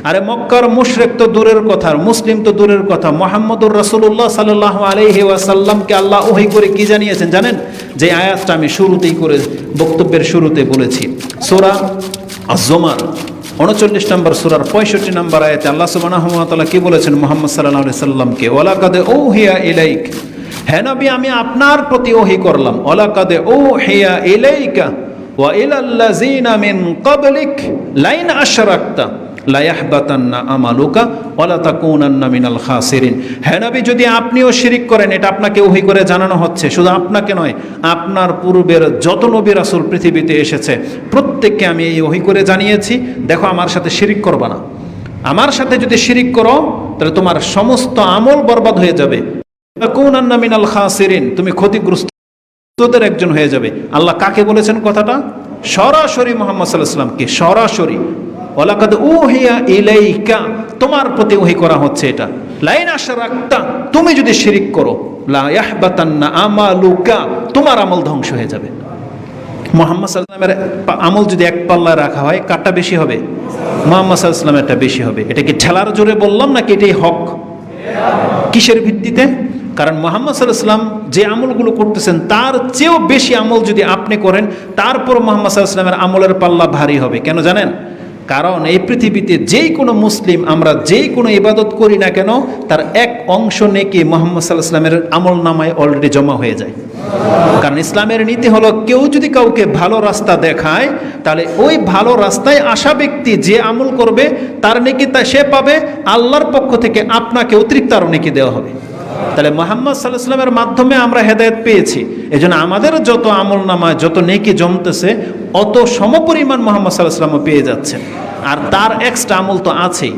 আরে মক্কার মুশরিক তো দূরের কথা, মুসলিম তো দূরের কথা, মুহাম্মদুর রাসূলুল্লাহ সাল্লাল্লাহু আলাইহি ওয়াসাল্লামকে আল্লাহ ওহী করে কি জানিয়েছেন জানেন? যে আয়াতটা আমি শুরুতেই করে বক্তব্যের শুরুতে বলেছি, সূরা আজ-জুমার 39 নম্বর সূরার 65 নম্বর আয়াতে আল্লাহ সুবহানাহু ওয়া তাআলা কি বলেছেন মুহাম্মদ সাল্লাল্লাহু আলাইহি সাল্লামকে? ওয়ালাকাদ উহিয়া ইলাইক, হে নবী আমি আপনার প্রতি ওহী করলাম। ওয়ালাকাদ উহিয়া ইলাইকা ওয়া ইলাল্লাযিনা মিন ক্বাবলিক লাইন আশরাকতা লা ইয়াহবাতান্না আমালুকা ওয়া লা তাকুনান্না মিনাল খাসিরিন। হে নবী যদি আপনিও শিরিক করেন, এটা আপনাকে ওহী করে জানানো হচ্ছে, শুধু আপনাকে নয়, আপনার পূর্বের যত নবী রাসূল পৃথিবীতে এসেছে প্রত্যেককে আমি এই ওহী করে জানিয়েছি, দেখো আমার সাথে শিরিক করবা না। আমার সাথে যদি শিরিক করো তাহলে তোমার সমস্ত আমল বরবাদ হয়ে যাবে, তাকুনান্না মিনাল খাসিরিন, তুমি ক্ষতিগ্রস্তদের একজন হয়ে যাবে। আল্লাহ কাকে বলেছেন কথাটা? সরাসরি মুহাম্মদ সাল্লাল্লাহু আলাইহি ওয়াসাল্লামকে, সরাসরি। ওয়ালাকাদ উহিয়া ইলাইকা, তোমার প্রতি ওহী করা হচ্ছে এটা। লাইন আশরাকতা, তুমি যদি শিরিক করো, লা ইয়াহবাতান্না আমালুকা, তোমার আমল ধ্বংস হয়ে যাবে। মুহাম্মদ সাল্লাল্লাহু আলাইহি ওয়াসাল্লামের আমল যদি এক পাল্লায় রাখা হয়, কারটা বেশি হবে? মুহাম্মদ সাল্লাল্লাহু আলাইহি ওয়াসাল্লামেরটা বেশি হবে। এটা কি ঠেলার জোরে বললাম নাকি এটাই হক? কিসের ভিত্তিতে? কারণ মুহাম্মদ সাল্লাল্লাহু আলাইহি ওয়াসাল্লাম যে আমলগুলো করতেছেন তার চেয়েও বেশি আমল যদি আপনি করেন, তারপর মুহাম্মদ সাল্লাল্লাহু আলাইহি ওয়াসাল্লামের আমলের পাল্লা ভারী হবে। কেন জানেন? কারণ এই পৃথিবীতে যেই কোনো মুসলিম আমরা যেই কোনো ইবাদত করি না কেন, তার এক অংশ নেকি মুহাম্মদ সাল্লাল্লাহু আলাইহি ওয়াসাল্লামের আমল নামায় অলরেডি জমা হয়ে যায়। কারণ ইসলামের নীতি হলো, কেউ যদি কাউকে ভালো রাস্তা দেখায়, তাহলে ওই ভালো রাস্তায় আসা ব্যক্তি যে আমল করবে তার নেকি সে পাবে, আল্লাহর পক্ষ থেকে আপনাকে অতিরিক্ত আরও নেকি দেওয়া হবে। তাহলে মুহাম্মদ সাল্লাল্লাহু আলাইহি ওয়াসাল্লামের মাধ্যমে আমরা হেদায়েত পেয়েছি, এজন্য আমাদের যত আমল নামায় যত নেকি জমতেছে অত সমপরিমাণ মুহাম্মদ সাল্লাল্লাহু আলাইহি ওয়াসাল্লামও পেয়ে যাচ্ছেন, আর তার এক্সট্রা আমল তো আছেই।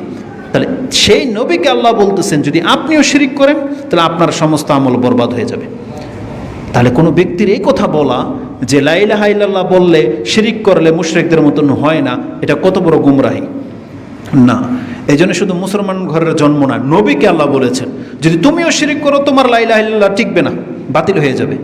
তাহলে সেই নবীকে আল্লাহ বলতেছেন যদি আপনিও শিরিক করেন তাহলে আপনার সমস্ত আমল বরবাদ হয়ে যাবে। তাহলে কোনো ব্যক্তির এই কথা বলা যে লা ইলাহা ইল্লাল্লাহ বললে শিরিক করলে মুশরিকদের মতন হয় না, এটা কত বড় গুমরাহি না। এই জন্য শুধু মুসলমান ঘরের জন্ম না, নবীকে আল্লাহ বলেছেন যদি তুমিও শিরিক করো তোমার লা ইলাহা ইল্লাল্লাহ টিকবে না, বাতিল হয়ে যাবে।